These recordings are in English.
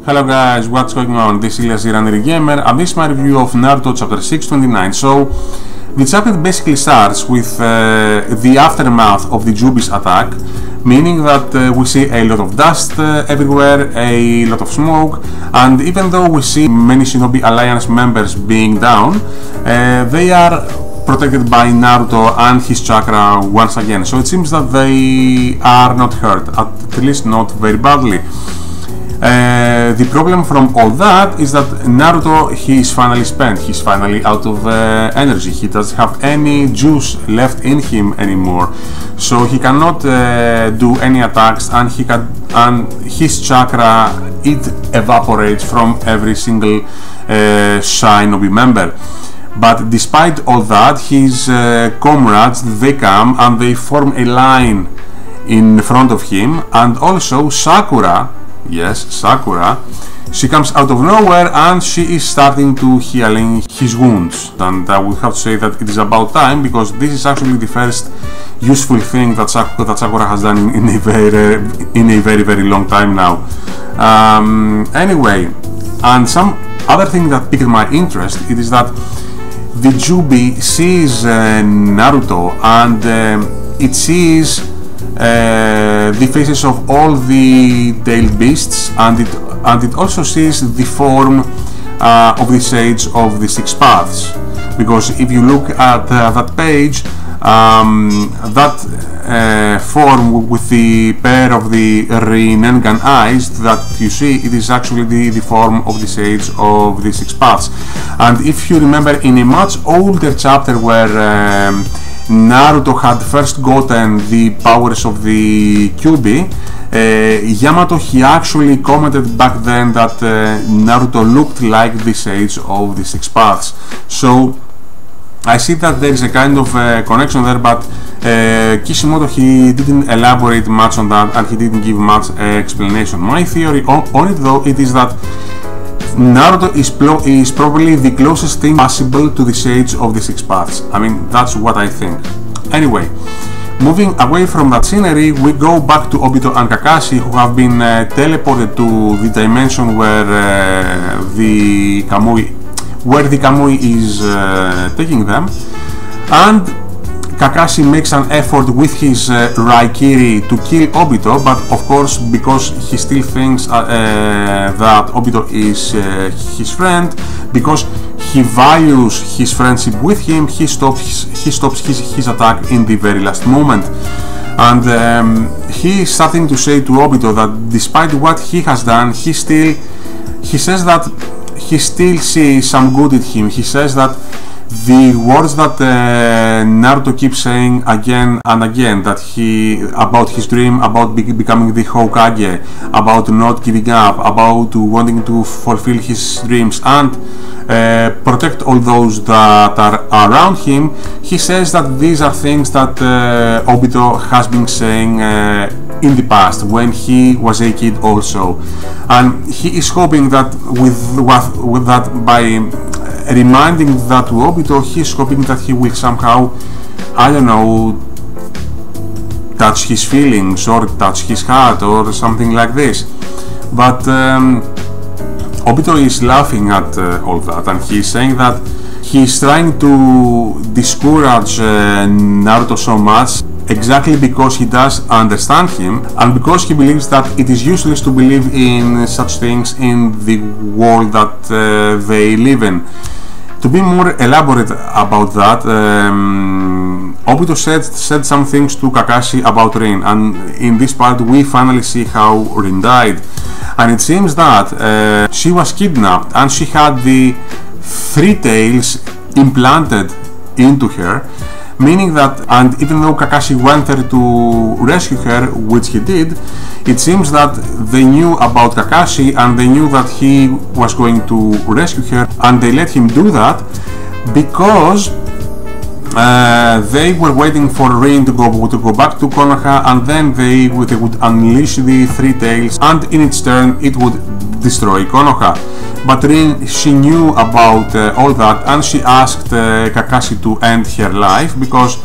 Hello guys, what's going on? This is Ranting Gamer and this is my review of Naruto chapter 629. So, the chapter basically starts with the aftermath of the Jubi's attack, meaning that we see a lot of dust everywhere, a lot of smoke, and even though we see many Shinobi Alliance members being down, they are protected by Naruto and his chakra once again. So it seems that they are not hurt, at least not very badly. The problem from all that is that Naruto, he is finally spent, he's finally out of energy, he doesn't have any juice left in him anymore, so he cannot do any attacks, and his chakra, it evaporates from every single Shinobi member. But despite all that, his comrades, they come and they form a line in front of him, and also Sakura, yes, Sakura, she comes out of nowhere and she is starting to healing his wounds. And I will have to say that it is about time, because this is actually the first useful thing that Sakura has done in a very long time now. Anyway, and some other thing that piqued my interest, it is that the Jubi sees Naruto, and it sees the faces of all the tailed beasts, and it also sees the form of the Sage of the Six Paths, because if you look at that page, that form with the pair of the Rinnegan eyes that you see, it is actually the form of the Sage of the Six Paths. And if you remember, in a much older chapter where Naruto had first gotten the powers of the Kyuubi, Yamato, he actually commented back then that Naruto looked like the Sage of the Six Paths. So I see that there is a kind of connection there, but Kishimoto, he didn't elaborate much on that, and he didn't give much explanation. My theory on it, though, it is that Naruto is probably the closest thing possible to the Sage of the Six Paths. I mean, that's what I think. Anyway, moving away from that scenery, we go back to Obito and Kakashi, who have been teleported to the dimension where the Kamui is taking them, and Kakashi makes an effort with his Raikiri to kill Obito, but of course, because he still thinks that Obito is his friend, because he values his friendship with him, he stops his attack in the very last moment. And he is starting to say to Obito that despite what he has done, he says that he still sees some good in him. He says that the words that Naruto keeps saying again and again, that about his dream, about becoming the Hokage, about not giving up, about wanting to fulfill his dreams and protect all those that are around him, he says that these are things that Obito has been saying in the past, when he was a kid also, and he is hoping that with that, by reminding that to Obito, he is hoping that he will somehow, I don't know, touch his feelings or touch his heart or something like this. But Obito is laughing at all that, and he is saying that he is trying to discourage Naruto so much, exactly because he does understand him, and because he believes that it is useless to believe in such things in the world that they live in. To be more elaborate about that, Obito said some things to Kakashi about Rin, and in this part we finally see how Rin died. And it seems that she was kidnapped, and she had the three tails implanted into her, meaning that, and even though Kakashi went there to rescue her, which he did, it seems that they knew about Kakashi, and they knew that he was going to rescue her, and they let him do that because they were waiting for Rin to go back to Konoha, and then they would unleash the three tails, and in its turn it would destroy Konoha. But Rin, she knew about all that, and she asked Kakashi to end her life, because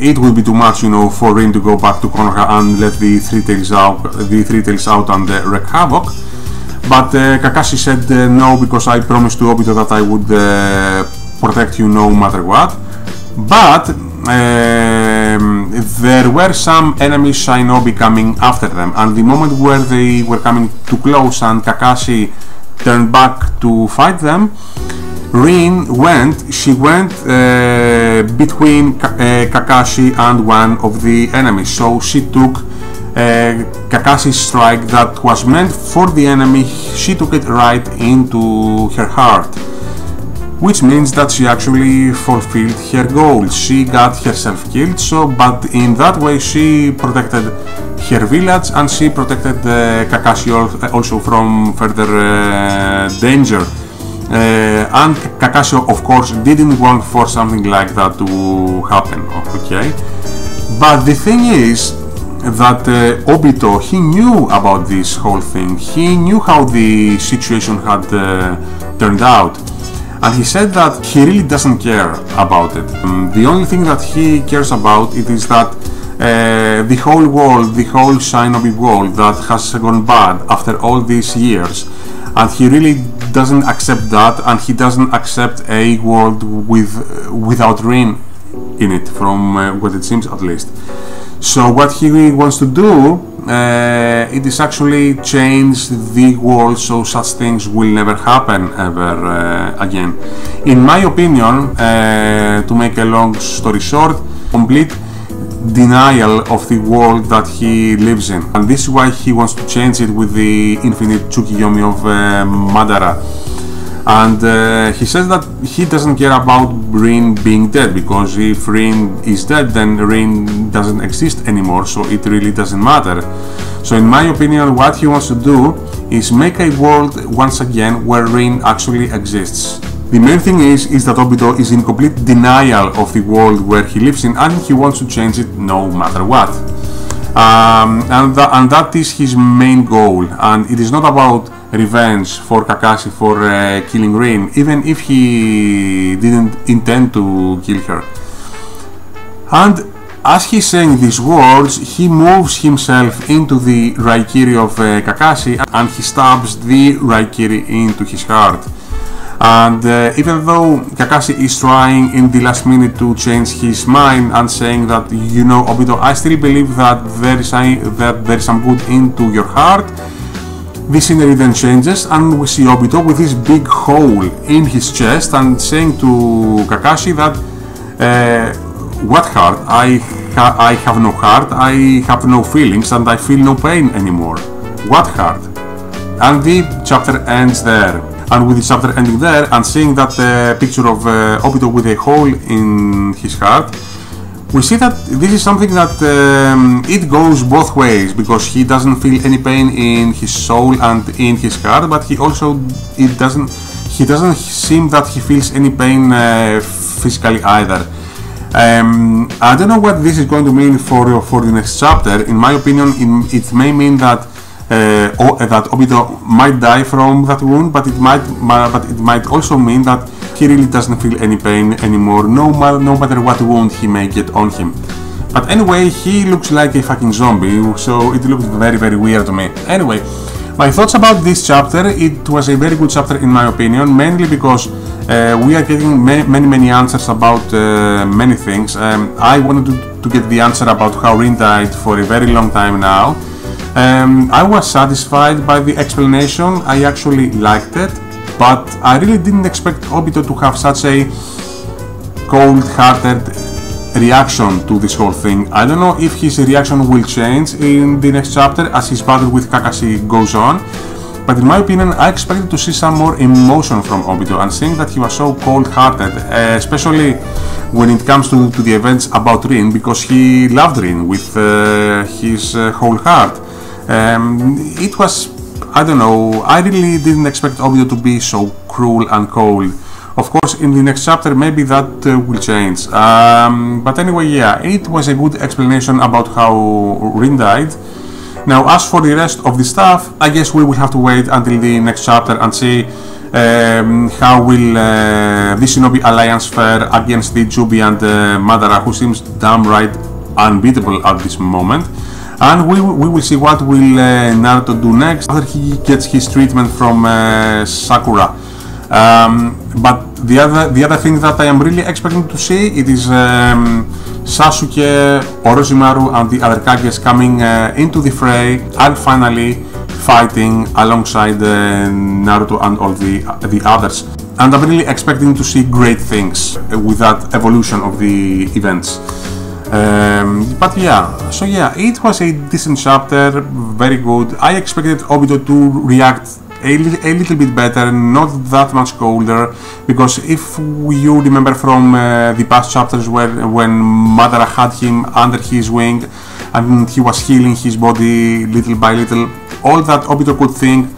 it would be too much, you know, for Rin to go back to Konoha and let the Three Tails out and wreak havoc. But Kakashi said no, because I promised to Obito that I would protect you no matter what. But there were some enemy shinobi coming after them, and the moment where they were coming too close and Kakashi turned back to fight them, Rin went between Kakashi and one of the enemies. So she took Kakashi's strike that was meant for the enemy, she took it right into her heart, which means that she actually fulfilled her goal. She got herself killed, but in that way she protected her village, and she protected Kakashi also from further danger. And Kakashi, of course, didn't want for something like that to happen, okay? But the thing is that Obito, he knew about this whole thing. He knew how the situation had turned out, and he said that he really doesn't care about it. The only thing that he cares about it is that the whole world, the whole shinobi world that has gone bad after all these years, and he really doesn't accept that, and he doesn't accept a world without Rin in it, from what it seems at least. So what he wants to do, it is actually change the world so such things will never happen ever again. In my opinion, to make a long story short, complete denial of the world that he lives in, and this is why he wants to change it with the infinite Tsukiyomi of Madara. And he says that he doesn't care about Rin being dead, because if Rin is dead, then Rin doesn't exist anymore, so it really doesn't matter. So in my opinion, what he wants to do is make a world once again where Rin actually exists. The main thing is that Obito is in complete denial of the world where he lives in, and he wants to change it no matter what. And that is his main goal, and it is not about revenge for Kakashi for killing Rin, even if he didn't intend to kill her. And as he's saying these words, he moves himself into the Raikiri of Kakashi, and he stabs the Raikiri into his heart. And even though Kakashi is trying in the last minute to change his mind and saying that, you know, Obito, I still believe that there is some good into your heart, the scenery then changes, and we see Obito with this big hole in his chest and saying to Kakashi that what heart? I have no heart, I have no feelings, and I feel no pain anymore. What heart? And the chapter ends there. And with the chapter ending there and seeing that picture of Obito with a hole in his heart, we see that this is something that it goes both ways, because he doesn't feel any pain in his soul and in his heart, but he doesn't seem that he feels any pain physically either. I don't know what this is going to mean for the next chapter. In my opinion, it may mean that Obito might die from that wound, but it might also mean that he really doesn't feel any pain anymore, no matter what wound he may get on him. But anyway, he looks like a fucking zombie, so it looks very, very weird to me. Anyway, my thoughts about this chapter: it was a very good chapter in my opinion, mainly because we are getting many answers about many things. I wanted to get the answer about how Rin died for a very long time now. I was satisfied by the explanation, I actually liked it, but I really didn't expect Obito to have such a cold-hearted reaction to this whole thing. I don't know if his reaction will change in the next chapter as his battle with Kakashi goes on, but in my opinion I expected to see some more emotion from Obito, and seeing that he was so cold-hearted, especially when it comes to the events about Rin, because he loved Rin with his whole heart. It was, I don't know, I really didn't expect Obito to be so cruel and cold. Of course, in the next chapter maybe that will change. But anyway, yeah, it was a good explanation about how Rin died. Now, as for the rest of the stuff, I guess we will have to wait until the next chapter and see how will the Shinobi Alliance fare against the Jubi and Madara, who seems damn right unbeatable at this moment. And we will see what will Naruto do next after he gets his treatment from Sakura. But the other thing that I am really expecting to see, it is Sasuke, Orochimaru and the other Kages coming into the fray and finally fighting alongside Naruto and all the others. And I'm really expecting to see great things with that evolution of the events. But yeah, so yeah, it was a decent chapter, very good. I expected Obito to react a little bit better, not that much colder, because if you remember from the past chapters when Madara had him under his wing and he was healing his body little by little, all that Obito could think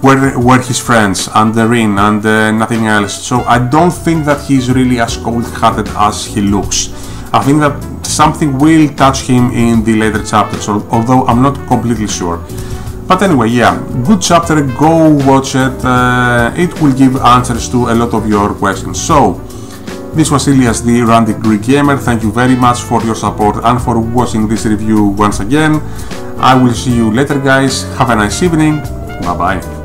were his friends and Rin and nothing else. So I don't think that he's really as cold-hearted as he looks. I think that something will touch him in the later chapters, although I'm not completely sure. But anyway, yeah, good chapter, go watch it, it will give answers to a lot of your questions. So, this was Ilias, the Ranting Greek Gamer. Thank you very much for your support and for watching this review once again. I will see you later, guys. Have a nice evening. Bye bye.